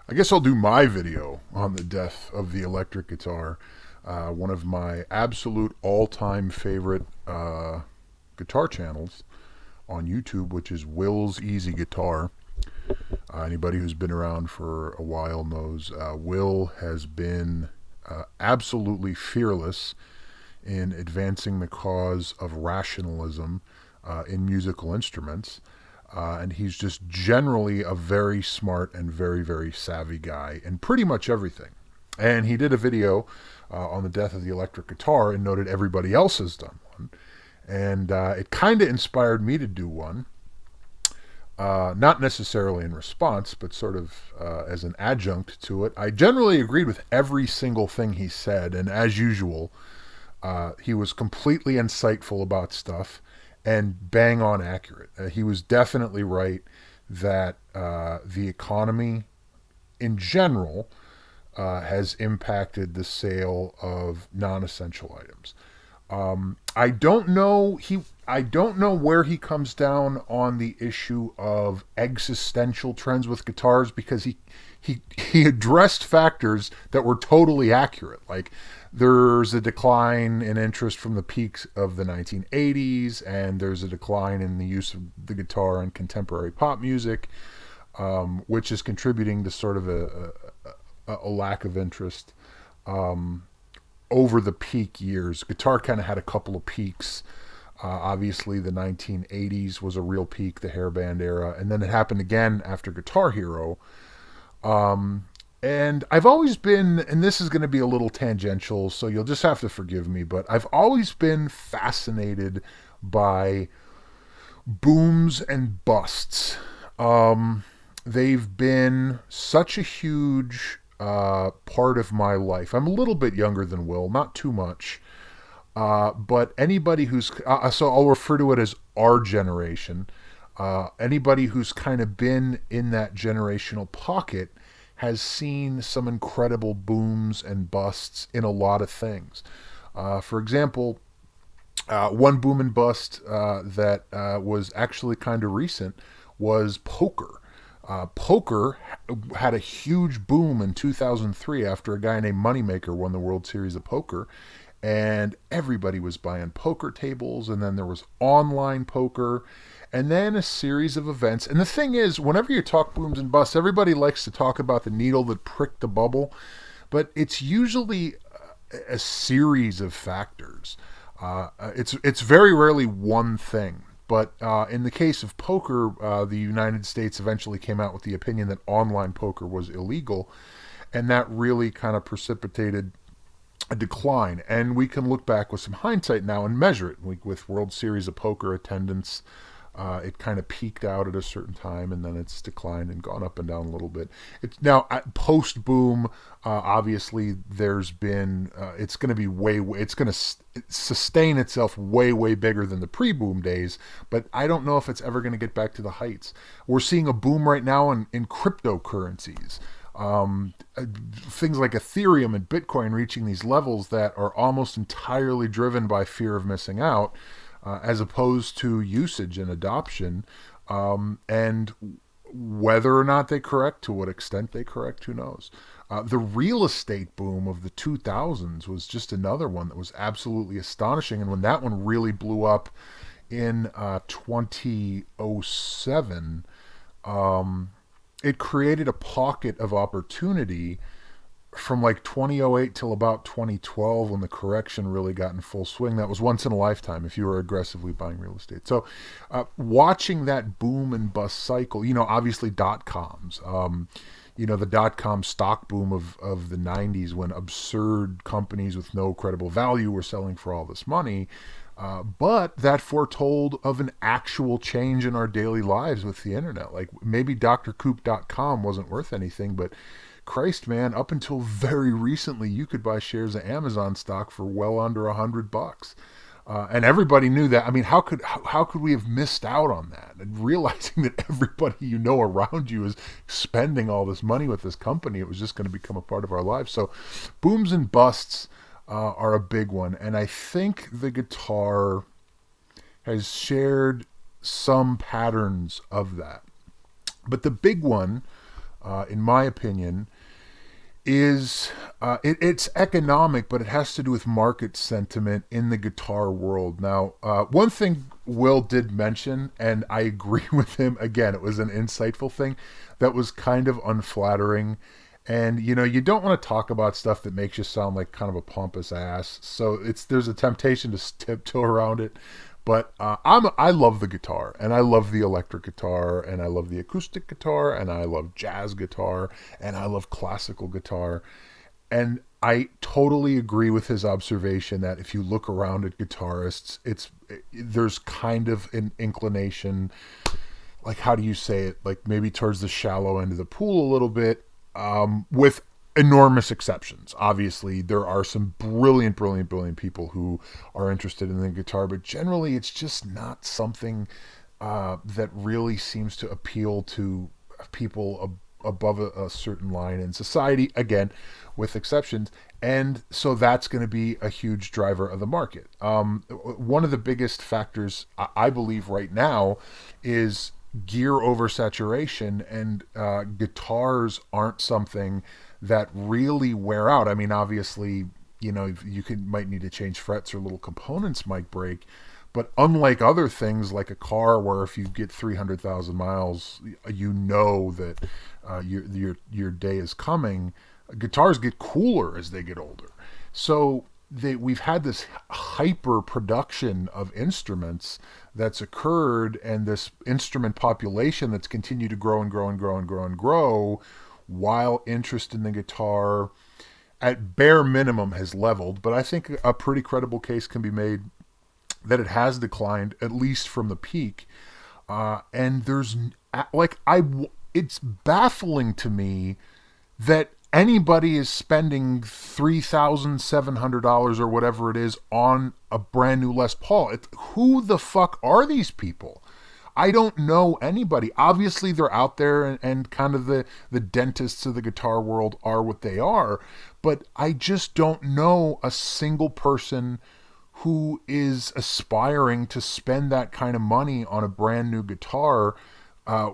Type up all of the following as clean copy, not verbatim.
I guess I'll do my video on the death of the electric guitar. One of my absolute all-time favorite guitar channels on YouTube, which is Will's Easy Guitar. Anybody who's been around for a while knows Will has been absolutely fearless in advancing the cause of rationalism in musical instruments. And he's just generally a very smart and very, very savvy guy in pretty much everything. And he did a video on the death of the electric guitar and noted everybody else has done one. And it kind of inspired me to do one. Not necessarily in response, but sort of as an adjunct to it. I generally agreed with every single thing he said, and as usual, he was completely insightful about stuff and bang on accurate. He was definitely right that the economy in general has impacted the sale of non-essential items. I don't know where he comes down on the issue of existential trends with guitars, because he addressed factors that were totally accurate. Like, there's a decline in interest from the peaks of the 1980s, and there's a decline in the use of the guitar in contemporary pop music, which is contributing to sort of a lack of interest over the peak years. Guitar kind of had a couple of peaks. Obviously, the 1980s was a real peak, the hairband era, and then it happened again after Guitar Hero. And I've always been, and this is going to be a little tangential, so you'll just have to forgive me, but I've always been fascinated by booms and busts. They've been such a huge part of my life. I'm a little bit younger than Will, not too much. But anybody who's, so I'll refer to it as our generation. Anybody who's kind of been in that generational pocket has seen some incredible booms and busts in a lot of things. For example, one boom and bust that was actually kind of recent was poker. Poker had a huge boom in 2003 after a guy named Moneymaker won the World Series of Poker. And everybody was buying poker tables, and then there was online poker, and then a series of events. And the thing is, whenever you talk booms and busts, everybody likes to talk about the needle that pricked the bubble, but it's usually a series of factors. It's very rarely one thing. But in the case of poker, the United States eventually came out with the opinion that online poker was illegal, and that really kind of precipitated a decline. And we can look back with some hindsight now and measure it. With World Series of Poker attendance, it kind of peaked out at a certain time, and then it's declined and gone up and down a little bit. It's now post boom. Obviously, there's been it's going to be it's going to sustain itself way bigger than the pre boom days. But I don't know if it's ever going to get back to the heights. We're seeing a boom right now in cryptocurrencies. Things like Ethereum and Bitcoin reaching these levels that are almost entirely driven by fear of missing out, as opposed to usage and adoption. And whether or not they correct, to what extent they correct, who knows. The real estate boom of the 2000s was just another one that was absolutely astonishing. And when that one really blew up in 2007, it created a pocket of opportunity from like 2008 till about 2012, when the correction really got in full swing. That was once in a lifetime if you were aggressively buying real estate. So watching that boom and bust cycle, obviously dot-coms, the dot-com stock boom of the 90s, when absurd companies with no credible value were selling for all this money. But that foretold of an actual change in our daily lives with the internet. Like, maybe drkoop.com wasn't worth anything, but Christ, man, up until very recently, you could buy shares of Amazon stock for well under $100. And everybody knew that. I mean, how could we have missed out on that? And realizing that everybody around you is spending all this money with this company, it was just going to become a part of our lives. So booms and busts are a big one. And I think the guitar has shared some patterns of that. But the big one in my opinion, is it's economic, but it has to do with market sentiment in the guitar world. Now, one thing Will did mention, and I agree with him. Again, it was an insightful thing that was kind of unflattering. And you don't want to talk about stuff that makes you sound like kind of a pompous ass. So there's a temptation to tiptoe around it. But I love the guitar, and I love the electric guitar, and I love the acoustic guitar, and I love jazz guitar, and I love classical guitar. And I totally agree with his observation that if you look around at guitarists, there's kind of an inclination, like, how do you say it? Like, maybe towards the shallow end of the pool a little bit, with enormous exceptions. Obviously, there are some brilliant, brilliant, brilliant people who are interested in the guitar, but generally it's just not something that really seems to appeal to people above a certain line in society, again, with exceptions. And so that's going to be a huge driver of the market. One of the biggest factors, I believe, right now is gear oversaturation, and guitars aren't something that really wear out. I mean, obviously, might need to change frets, or little components might break, but unlike other things like a car, where if you get 300,000 miles, that your day is coming, guitars get cooler as they get older. So we've had this hyper production of instruments that's occurred, and this instrument population that's continued to grow and grow and grow and grow and grow, while interest in the guitar at bare minimum has leveled. But I think a pretty credible case can be made that it has declined, at least from the peak. And it's baffling to me that anybody is spending $3,700 or whatever it is on a brand new Les Paul. Who the fuck are these people? I don't know anybody. Obviously, they're out there, and kind of the dentists of the guitar world are what they are. But I just don't know a single person who is aspiring to spend that kind of money on a brand new guitar,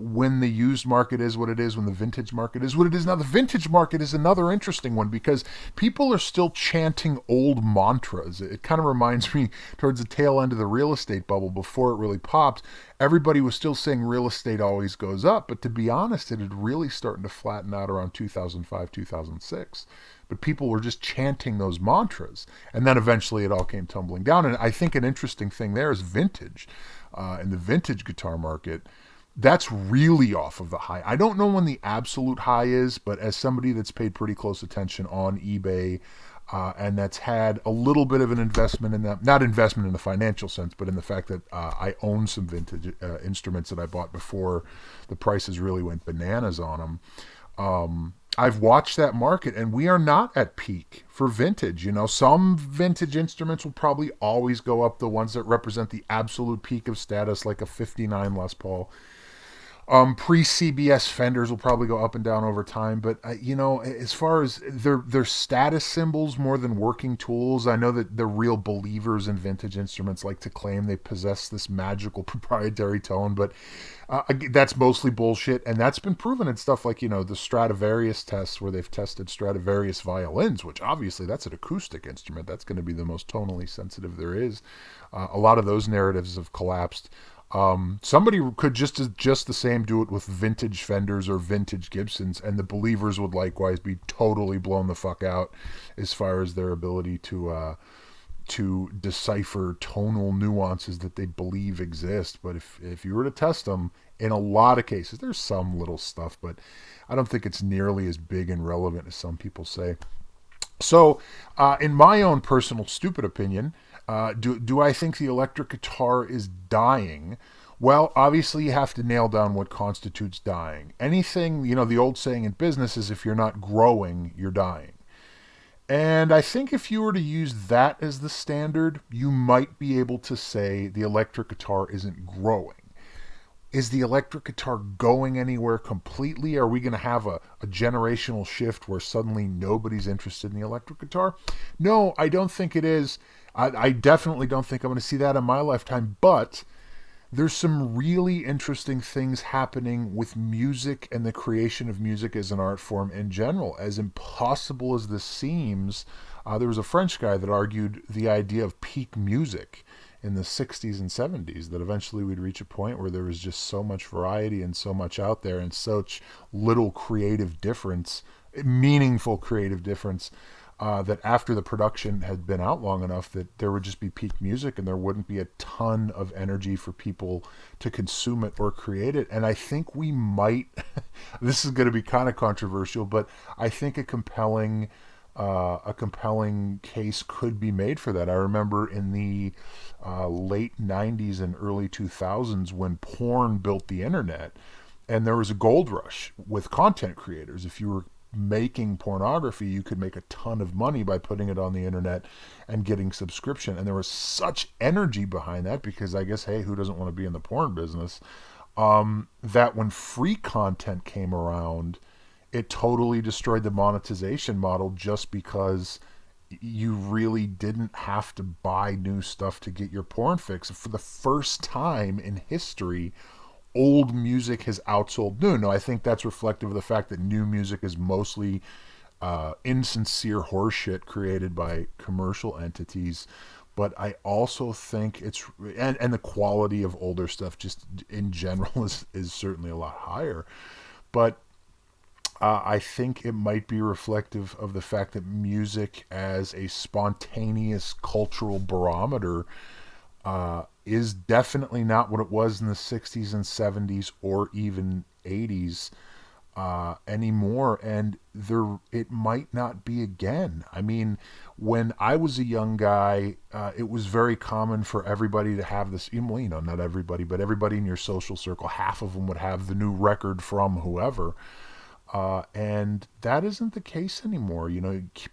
when the used market is what it is, when the vintage market is what it is. Now, the vintage market is another interesting one, because people are still chanting old mantras. It kind of reminds me, towards the tail end of the real estate bubble, before it really popped, everybody was still saying real estate always goes up. But to be honest, it had really started to flatten out around 2005, 2006. But people were just chanting those mantras. And then eventually it all came tumbling down. And I think an interesting thing there is vintage. In the vintage guitar market, that's really off of the high. I don't know when the absolute high is, but as somebody that's paid pretty close attention on eBay, and that's had a little bit of an investment in that, not investment in the financial sense, but in the fact that I own some vintage instruments that I bought before the prices really went bananas on them. I've watched that market, and we are not at peak for vintage. Some vintage instruments will probably always go up, the ones that represent the absolute peak of status, like a 59 Les Paul. Pre-CBS Fenders will probably go up and down over time, but as far as they're status symbols more than working tools. I know that the real believers in vintage instruments like to claim they possess this magical proprietary tone, but that's mostly bullshit, and that's been proven in stuff like the Stradivarius tests, where they've tested Stradivarius violins, which obviously that's an acoustic instrument. That's going to be the most tonally sensitive there is. A lot of those narratives have collapsed. Somebody could just the same do it with vintage Fenders or vintage Gibsons, and the believers would likewise be totally blown the fuck out as far as their ability to decipher tonal nuances that they believe exist. But if you were to test them, in a lot of cases, there's some little stuff, but I don't think it's nearly as big and relevant as some people say. So, in my own personal stupid opinion, do I think the electric guitar is dying? Well, obviously you have to nail down what constitutes dying. Anything, the old saying in business is, if you're not growing, you're dying. And I think if you were to use that as the standard, you might be able to say the electric guitar isn't growing. Is the electric guitar going anywhere completely? Are we going to have a generational shift where suddenly nobody's interested in the electric guitar? No, I don't think it is. I definitely don't think I'm going to see that in my lifetime, but there's some really interesting things happening with music and the creation of music as an art form in general. As impossible as this seems, there was a French guy that argued the idea of peak music in the 60s and 70s, that eventually we'd reach a point where there was just so much variety and so much out there and such little creative difference, meaningful creative difference, that after the production had been out long enough that there would just be peak music and there wouldn't be a ton of energy for people to consume it or create it. And I think we might, this is going to be kind of controversial, but I think a compelling case could be made for that. I remember in the late 90s and early 2000s when porn built the internet, and there was a gold rush with content creators. If you were making pornography, you could make a ton of money by putting it on the internet and getting subscription. And there was such energy behind that because I guess, hey, who doesn't want to be in the porn business? That when free content came around, it totally destroyed the monetization model just because you really didn't have to buy new stuff to get your porn fix. For the first time in history, old music has outsold new. No, I think that's reflective of the fact that new music is mostly insincere horseshit created by commercial entities. But I also think it's, and the quality of older stuff just in general is certainly a lot higher. But I think it might be reflective of the fact that music as a spontaneous cultural barometer is definitely not what it was in the 60s and 70s or even 80s anymore, and it might not be again. I mean, when I was a young guy, it was very common for everybody to have this, not everybody, but everybody in your social circle, half of them would have the new record from whoever. And that isn't the case anymore.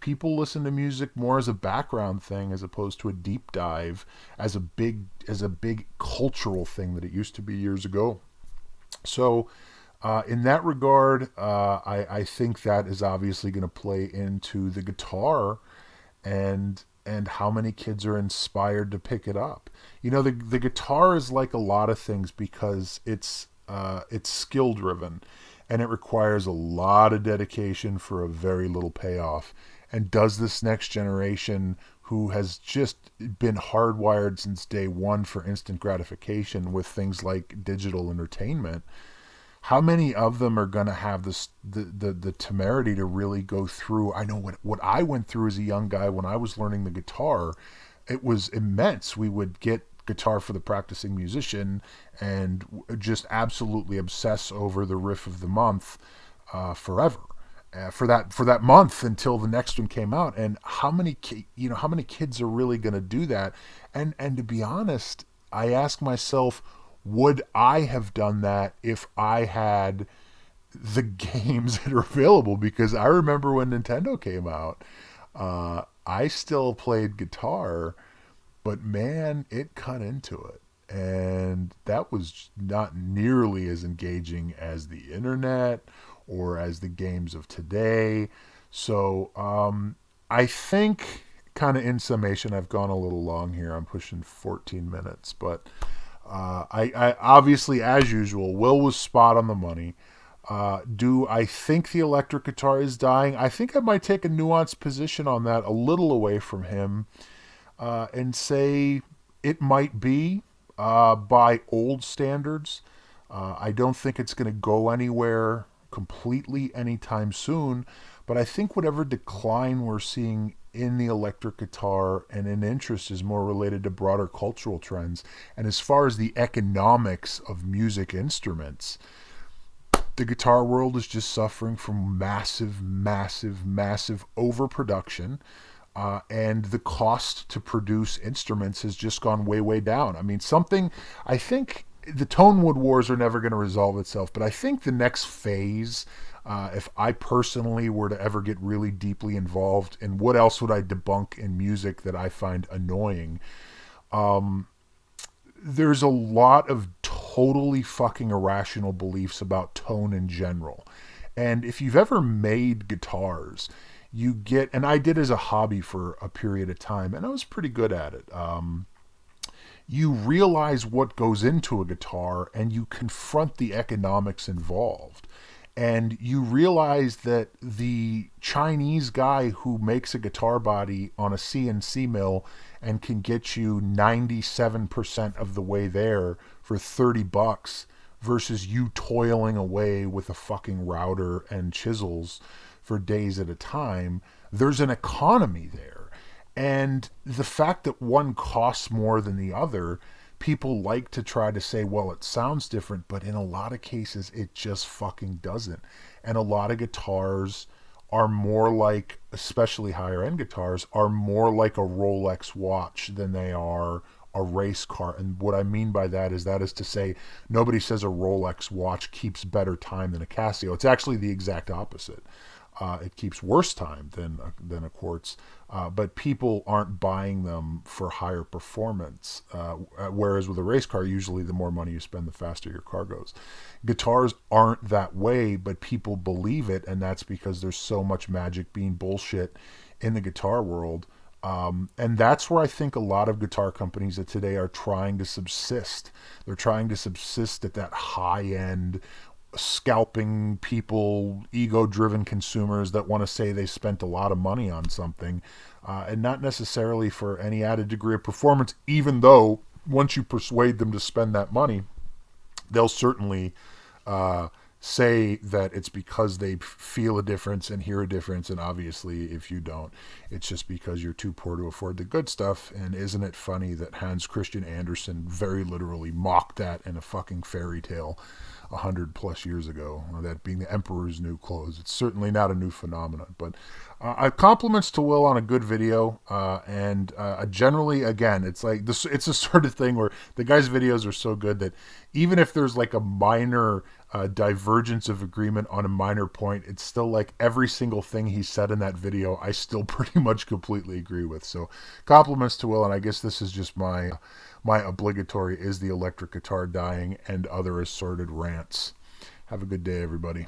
People listen to music more as a background thing as opposed to a deep dive as a big cultural thing that it used to be years ago. So, in that regard, I think that is obviously going to play into the guitar and how many kids are inspired to pick it up. The guitar is like a lot of things because it's skill driven. And it requires a lot of dedication for a very little payoff. And does this next generation, who has just been hardwired since day one for instant gratification with things like digital entertainment, how many of them are going to have the temerity to really go through? I know what I went through as a young guy when I was learning the guitar. It was immense. We would get Guitar for the Practicing Musician and just absolutely obsess over the riff of the month forever, for that month until the next one came out. And how many kids are really going to do that? And to be honest, I ask myself, would I have done that if I had the games that are available? Because I remember when Nintendo came out, I still played guitar, but man, it cut into it. And that was not nearly as engaging as the internet or as the games of today. So I think, kind of in summation, I've gone a little long here. I'm pushing 14 minutes. But I obviously, as usual, Will was spot on the money. Do I think the electric guitar is dying? I think I might take a nuanced position on that, a little away from him. And say it might be by old standards. I don't think it's going to go anywhere completely anytime soon, but I think whatever decline we're seeing in the electric guitar and in interest is more related to broader cultural trends. And as far as the economics of music instruments, the guitar world is just suffering from massive overproduction. And the cost to produce instruments has just gone way, way down. I mean, I think the Tonewood Wars are never going to resolve itself, but I think the next phase, if I personally were to ever get really deeply involved in what else would I debunk in music that I find annoying, there's a lot of totally fucking irrational beliefs about tone in general. And if you've ever made guitars, you get, and I did as a hobby for a period of time, and I was pretty good at it. you realize what goes into a guitar and you confront the economics involved. And you realize that the Chinese guy who makes a guitar body on a CNC mill and can get you 97% of the way there for $30 versus you toiling away with a fucking router and chisels for days at a time, there's an economy there. And the fact that one costs more than the other, people like to try to say, well, it sounds different, but in a lot of cases, it just fucking doesn't. And a lot of guitars are more like, especially higher end guitars, are more like a Rolex watch than they are a race car. And what I mean by that is to say, nobody says a Rolex watch keeps better time than a Casio. It's actually the exact opposite. It keeps worse time than a quartz, but people aren't buying them for higher performance. Whereas with a race car, usually the more money you spend, the faster your car goes. Guitars aren't that way, but people believe it, and that's because there's so much magic being bullshit in the guitar world. And that's where I think a lot of guitar companies of today are trying to subsist. They're trying to subsist at that high end, scalping people, ego-driven consumers that want to say they spent a lot of money on something, and not necessarily for any added degree of performance, even though once you persuade them to spend that money, they'll certainly say that it's because they feel a difference and hear a difference. And obviously, if you don't, it's just because you're too poor to afford the good stuff. And isn't it funny that Hans Christian Andersen very literally mocked that in a fucking fairy tale 100+ years ago, that being the emperor's new clothes? It's certainly not a new phenomenon, but compliments to Will on a good video, and generally, again, it's like this. It's a sort of thing where the guy's videos are so good that even if there's like a minor divergence of agreement on a minor point, it's still like every single thing he said in that video, I still pretty much completely agree with. So compliments to Will, and I guess this is just my obligatory "is the electric guitar dying" and other assorted rants. Have a good day, everybody.